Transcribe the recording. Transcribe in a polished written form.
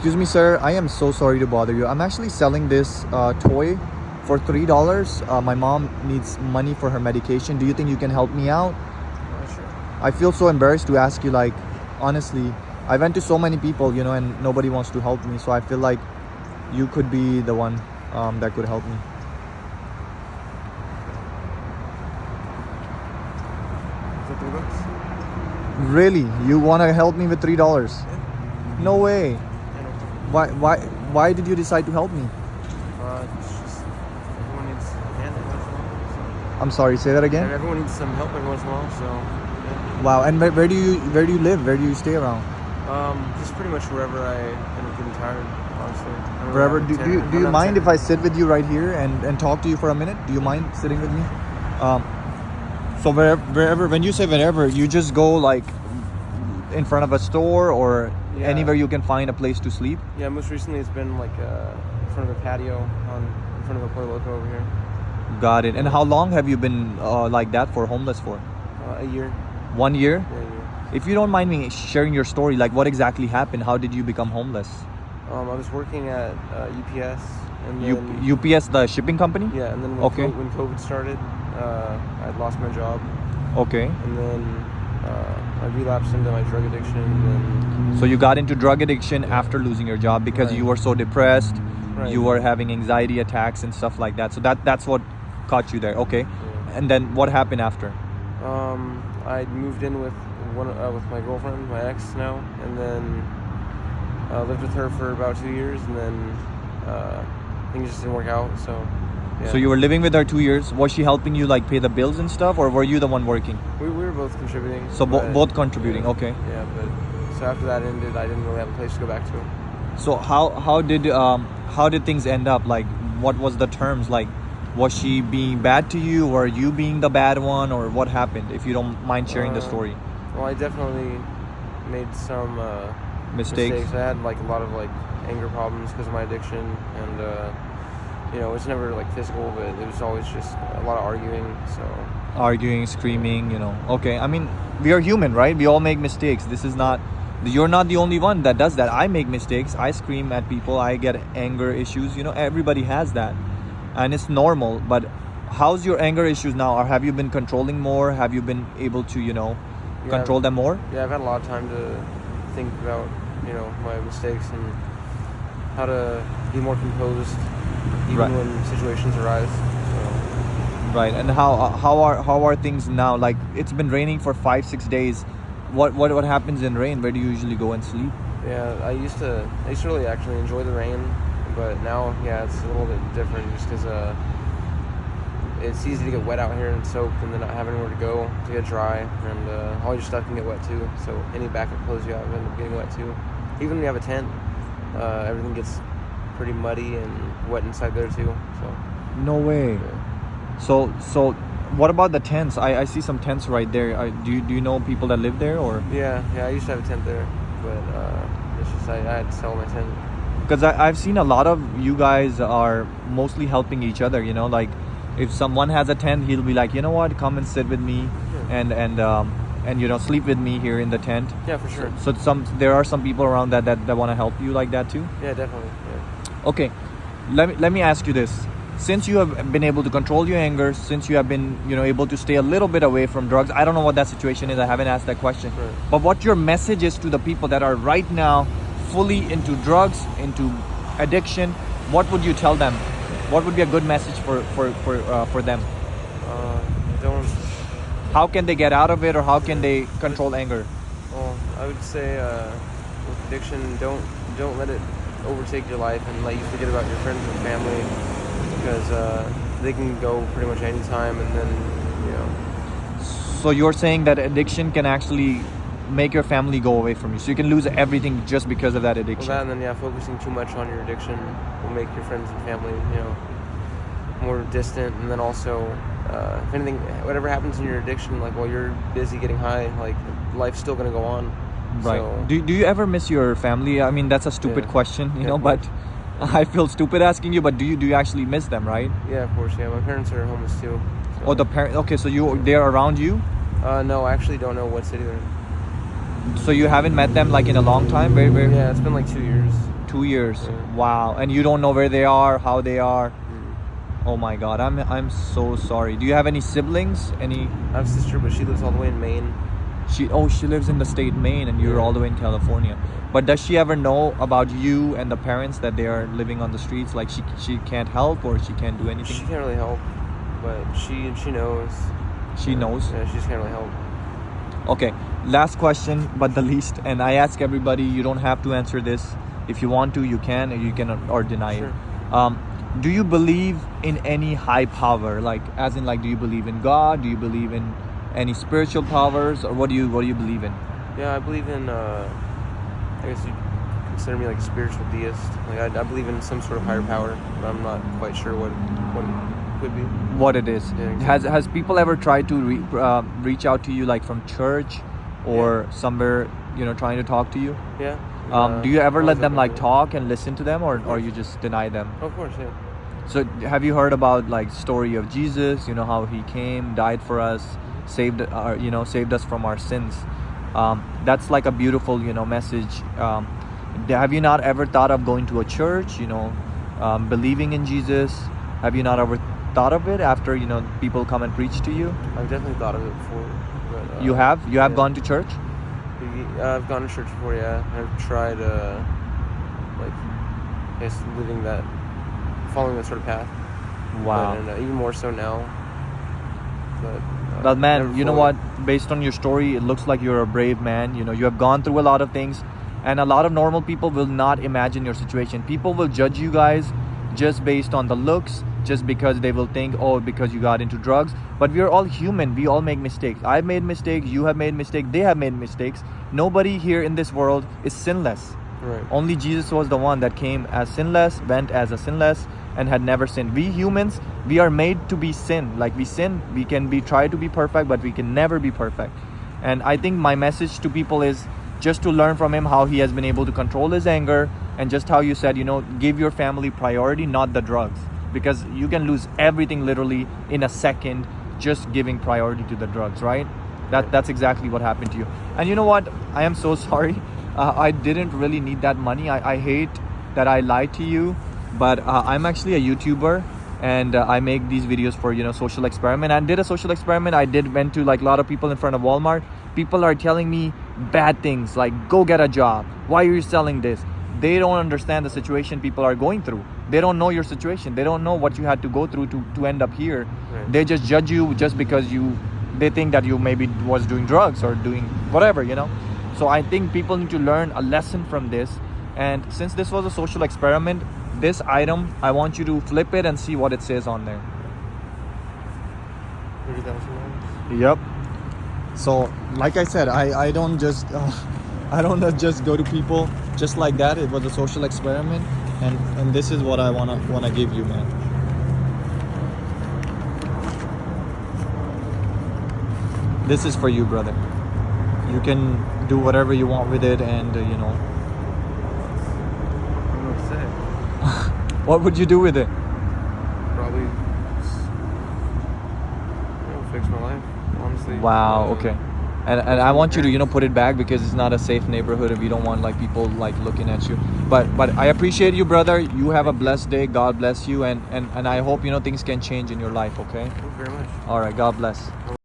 Excuse me, sir. I am so sorry to bother you. I'm actually selling this toy for $3. My mom needs money for her medication. Do you think you can help me out? Sure. I feel so embarrassed to ask you, like, honestly. I went to so many people, you know, and nobody wants to help me. So I feel like you could be the one that could help me. Is that $3? Really? You want to help me with $3? Yeah. No way. Yeah, no problem. Why did you decide to help me? It's just everyone needs a hand every once in a while. I'm sorry, say that again? Everyone needs some help every once in a while, so yeah. Wow, and where do you live? Where do you stay around? Just pretty much wherever I end up getting tired, honestly. I don't Wherever. really have a Do tent. you I don't mind have if I sit with you right here and talk to you for a minute? Do you mind sitting with me? So wherever, when you say wherever, you just go like in front of a store or Yeah. anywhere you can find a place to sleep? Yeah, most recently it's been like in front of a patio in front of a Pollo Loco over here. Got it. And how long have you been like that for, homeless for? A year. 1 year? Yeah, a year. If you don't mind me sharing your story, like what exactly happened? How did you become homeless? I was working at UPS and then UPS, the shipping company? yeah, and then Okay. when COVID started, I'd lost my job, Okay. and then I relapsed into my drug addiction, and then So you got into drug addiction after losing your job because Right. you were so depressed, Right. you were having anxiety attacks and stuff like that. So that's what caught you there. Okay. Yeah. And then what happened after? I moved in with with my girlfriend, my ex now, and then lived with her for about 2 years, and then things just didn't work out. So yeah. So you were living with her 2 years. Was she helping you like pay the bills and stuff, or were you the one working? we were both contributing. So but- both contributing. Yeah, Okay. Yeah, but so after that ended, I didn't really have a place to go back to. So how did things end up? Like, what was the terms? Like, was she being bad to you, or you being the bad one, or what happened? If you don't mind sharing the story. Well, I definitely made some Mistakes. I had like a lot of like anger problems because of my addiction, and it's never like physical, but it was always just a lot of arguing. So Arguing, screaming, you know. Okay, I mean, we are human, right? We all make mistakes. You're not the only one that does that. I make mistakes. I scream at people. I get anger issues. You know, everybody has that, and it's normal. But how's your anger issues now? Or have you been controlling more? Have you been able to, control them more? yeah, I've had a lot of time to think about my mistakes and how to be more composed even Right. when situations arise. So, Right. And how are things now? Like, it's been raining for 5-6 days. What happens in rain? Where do you usually go and sleep? yeah, I used to really actually enjoy the rain, but now yeah, it's a little bit different just because it's easy to get wet out here and soaked, and then not have anywhere to go to get dry, and all your stuff can get wet too. So any backup clothes you have end up getting wet too. Even when you have a tent, everything gets pretty muddy and wet inside there too. So No way. yeah. So what about the tents? I see some tents right there. Do you know people that live there, or? Yeah, I used to have a tent there, but it's just I had to sell my tent. Because I've seen a lot of you guys are mostly helping each other, you know, like if someone has a tent, he'll be like, you know what, come and sit with me and sleep with me here in the tent. Yeah, for sure. So there are some people around that want to help you like that too. Yeah, definitely. Yeah. Okay, let me ask you this. Since you have been able to control your anger, since you have been able to stay a little bit away from drugs, I don't know what that situation is. I haven't asked that question. Right. But what your message is to the people that are right now fully into drugs, into addiction, what would you tell them? What would be a good message for them? Don't. How can they get out of it, or how can they control anger? Well, I would say with addiction, don't let it overtake your life and let you forget about your friends and family, because they can go pretty much any time, and then So you're saying that addiction can actually make your family go away from you, so you can lose everything just because of that well, addiction. that, and then focusing too much on your addiction will make your friends and family more distant, and then also if anything, whatever happens in your addiction, like while you're busy getting high, like life's still gonna go on. Right. So, Do you ever miss your family? I mean, that's a stupid Yeah. question, Yeah, of but I feel stupid asking you. But do you actually miss them, right? yeah, of course. Yeah, my parents are homeless too. So. Oh, the parent. Okay, so they're around you. No, I actually don't know what city they're in. So you haven't met them like in a long time. Where? Yeah, it's been like 2 years. 2 years. Yeah. Wow. And you don't know where they are, how they are. Mm. Oh my God. I'm so sorry. Do you have any siblings? Any? I have a sister, but she lives all the way in Maine. She lives in the state Maine, and you're Yeah. all the way in California. But does she ever know about you and the parents that they are living on the streets? Like she can't help, or she can't do She anything? can't really help, but she knows. She knows. Yeah, she just can't really help. Okay, last question, but the least, and I ask everybody, you don't have to answer this. If you want to, you can, or you can, or deny Sure. it. Do you believe in any high power? Like, as in, like, do you believe in God? Do you believe in any spiritual powers, or what do you believe in? Yeah, I believe in. I guess you consider me like a spiritual deist. Like I believe in some sort of higher power, but I'm not quite sure what it could be. What it is? Yeah, exactly. Has people ever tried to reach out to you, like from church or somewhere, trying to talk to you? Yeah. Do you ever let always them open like to it. talk and listen to them, or you just deny them? Of course, yeah. So have you heard about like story of Jesus? You know how he came, died for us, saved us from our sins. That's like a beautiful message. Have you not ever thought of going to a church? Believing in Jesus. Have you not ever thought of it after people come and preach to you? I've definitely thought of it before. But, You have yeah. gone to church? I've gone to church before. Yeah, I've tried like I guess following that sort of path. Wow. And even more so now. But man, never you know fully. what? Based on your story, it looks like you're a brave man. You have gone through a lot of things, and a lot of normal people will not imagine your situation. People will judge you guys just based on the looks, just because they will think, oh, because you got into drugs. But we are all human. We all make mistakes. I've made mistakes. You have made mistakes. They have made mistakes. Nobody here in this world is sinless. Right. Only Jesus was the one that came as sinless, went as a sinless, and had never sinned. We humans, we are made to be sin. Like we sin, we can try to be perfect, but we can never be perfect. And I think my message to people is just to learn from him how he has been able to control his anger, and just how you said, give your family priority, not the drugs. Because you can lose everything literally in a second just giving priority to the drugs, right? That's exactly what happened to you. And you know what? I am so sorry. I didn't really need that money. I hate that I lied to you, but I'm actually a YouTuber, and I make these videos for social experiment. I did a social experiment. Went to like a lot of people in front of Walmart. People are telling me bad things like, go get a job. Why are you selling this? They don't understand the situation people are going through. They don't know your situation. They don't know what you had to go through to end up here. Right. They just judge you just because they think that you maybe was doing drugs or doing whatever. So I think people need to learn a lesson from this. And since this was a social experiment, this item, I want you to flip it and see what it says on there. $30,000. Yep. So like I said, I don't just just go to people just like that. It was a social experiment, and this is what I wanna give you, man. This is for you, brother. You can do whatever you want with it, and I don't know what to say. what would you do with it? Probably fix my life, honestly. Wow. Okay. And I want you to put it back, because it's not a safe neighborhood if you don't want like people like looking at you. But I appreciate you, brother. You have a blessed day. God bless you, and I hope things can change in your life. Okay. Thank you very much. All right. God bless.